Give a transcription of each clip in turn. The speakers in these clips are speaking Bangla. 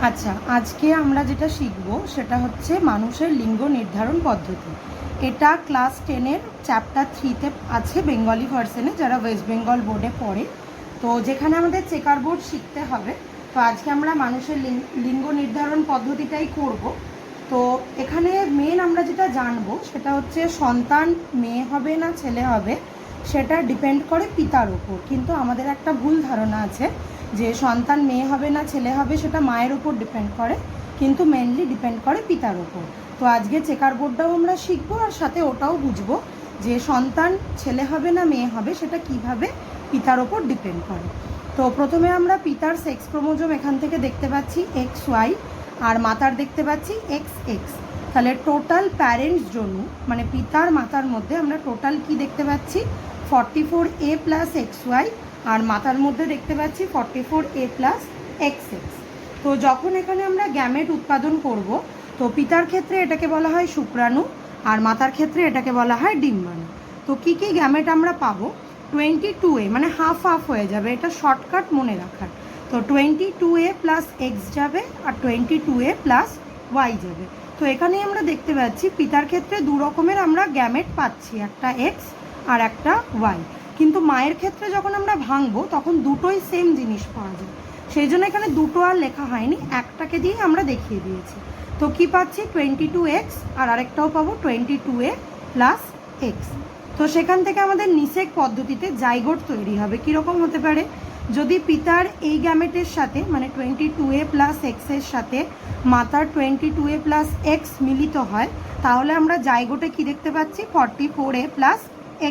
আচ্ছা, আজকে আমরা যেটা শিখব সেটা হচ্ছে মানুষের লিঙ্গ নির্ধারণ পদ্ধতি। এটা ক্লাস 10-এর চ্যাপ্টার 3-তে আছে বেঙ্গলি ভার্সনে, যারা ওয়েস্ট বেঙ্গল বোর্ডে পড়ে। তো যেখানে আমাদের চেকার বোর্ড শিখতে হবে, তো আজকে আমরা মানুষের লিঙ্গ নির্ধারণ পদ্ধতিটাই করব। তো এখানে মেন আমরা যেটা জানবো সেটা হচ্ছে সন্তান মেয়ে হবে না ছেলে হবে সেটা ডিপেন্ড করে পিতার ওপর। কিন্তু আমাদের একটা ভুল ধারণা আছে যে সন্তান মেয়ে হবে না ছেলে হবে সেটা মায়ের ওপর ডিপেন্ড করে, কিন্তু মেনলি ডিপেন্ড করে পিতার ওপর। তো আজকে চেকার বোর্ডটাও আমরা শিখবো আর সাথে ওটাও বুঝবো যে সন্তান ছেলে হবে না মেয়ে হবে সেটা কিভাবে পিতার ওপর ডিপেন্ড করে। তো প্রথমে আমরা পিতার সেক্স ক্রোমোজোম এখান থেকে দেখতে পাচ্ছি XY, আর মাতার দেখতে পাচ্ছি XX। তাহলে টোটাল প্যারেন্টস জন্য মানে পিতার মাতার মধ্যে আমরা টোটাল কি দেখতে পাচ্ছি 44A + XY, আর মাতার মধ্যে দেখতে পাচ্ছি 44A + XX। তো যখন এখানে আমরা গ্যামেট উৎপাদন করব, তো পিতার ক্ষেত্রে এটাকে বলা হয় শুক্রাণু, আর মাতার ক্ষেত্রে এটাকে বলা হয় ডিম্বাণু। তো কী কী গ্যামেট আমরা পাবো, 22A মানে হাফ হাফ হয়ে যাবে, এটা শর্টকাট মনে রাখার। তো 22A + X যাবে আর 22A + Y যাবে। তো এখানেই আমরা দেখতে পাচ্ছি পিতার ক্ষেত্রে দু রকমের আমরা গ্যামেট পাচ্ছি, একটা X আর একটা Y। কিন্তু মায়ের ক্ষেত্রে যখন আমরা ভাঙবো তখন দুটোই সেম জিনিস পাওয়া যায়, সেই জন্য এখানে দুটো আর লেখা হয়নি, একটাকে দিয়ে আমরা দেখিয়ে দিয়েছি। তো কি পাচ্ছি 22X আর আরেকটাও পাবো 22A + X। তো সেখান থেকে আমাদের নিষেক পদ্ধতিতে জাইগোট তৈরি হবে। কীরকম হতে পারে, যদি পিতার এই গ্যামেটের সাথে মানে 22A + X এর সাথে মাতার 22A + X মিলিত হয়, তাহলে আমরা জাইগোটে কি দেখতে পাচ্ছি 44A +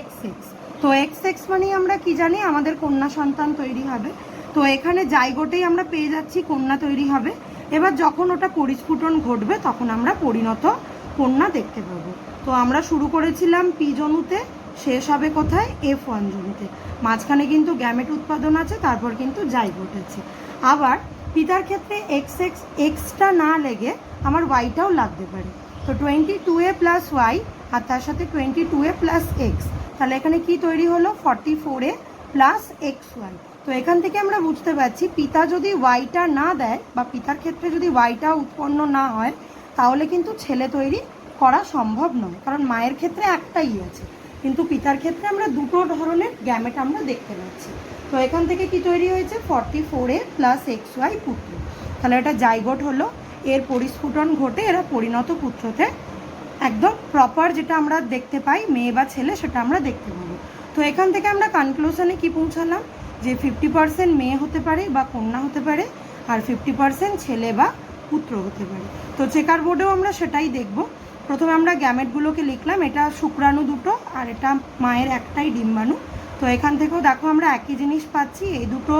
XX। তো XX মানেই আমরা কি জানি, আমাদের কন্যা সন্তান তৈরি হবে। তো এখানে জাইগোটেই আমরা পেয়ে যাচ্ছি কন্যা তৈরি হবে। এবার যখন ওটা পরিস্ফুটন ঘটবে তখন আমরা পরিণত কন্যা দেখতে পাবো। তো আমরা শুরু করেছিলাম P জনুতে, শেষ হবে কোথায় F1 জনুতে। মাঝখানে কিন্তু গ্যামেট উৎপাদন আছে, তারপর কিন্তু জাইগোট আছে। আবার পিতার ক্ষেত্রে এক্সটা না লেগে আমার ওয়াইটাও লাগতে পারে। তো 22A + Y আর তার সাথে 22A + X, তাহলে এখানে কি তৈরি হলো 44A + XY। তো এখান থেকে আমরা বুঝতে পারছি পিতা যদি ওয়াইটা না দেয় বা পিতার ক্ষেত্রে যদি ওয়াইটা উৎপন্ন না হয়, তাহলে কিন্তু ছেলে তৈরি করা সম্ভব নয়, কারণ মায়ের ক্ষেত্রে একটাই আছে, কিন্তু পিতার ক্ষেত্রে আমরা দুটো ধরনের গ্যামেট আমরা দেখতে পাচ্ছি। তো এখান থেকে কি তৈরি হয়েছে 44A + XY পুত্র। তাহলে এটা জাইগোট হলো, এর পরিস্ফুটন ঘটে এরা পরিণত পুত্রতে একদম প্রপার যেটা আমরা দেখতে পাই মেয়ে বা ছেলে সেটা আমরা দেখতে পাবো। তো এখান থেকে আমরা কনক্লুশনে কি পৌঁছালাম যে 50% মেয়ে হতে পারে বা কন্যা হতে পারে, আর 50% ছেলে বা পুত্র হতে পারে। তো চেকার বোর্ডেও আমরা সেটাই দেখব। প্রথমে আমরা গ্যামেটগুলোকে লিখলাম, এটা শুক্রাণু দুটো আর এটা মায়ের একটাই ডিম্বাণু। তো এখান থেকেও দেখো আমরা একই জিনিস পাচ্ছি, এই দুটো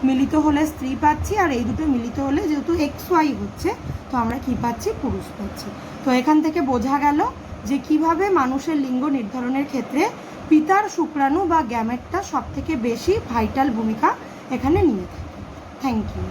মিলিত হলে স্ত্রী পাচ্ছি, আর এই দুটো মিলিত হলে যেহেতু XY হচ্ছে তো আমরা কি পাচ্ছি পুরুষ পাচ্ছি। তো এখান থেকে বোঝা গেল যে কিভাবে মানুষের লিঙ্গ নির্ধারণের ক্ষেত্রে পিতার শুক্রাণু বা গ্যামেটটা সবথেকে বেশি ভাইটাল ভূমিকা এখানে নিয়ে থাকে। Thank you.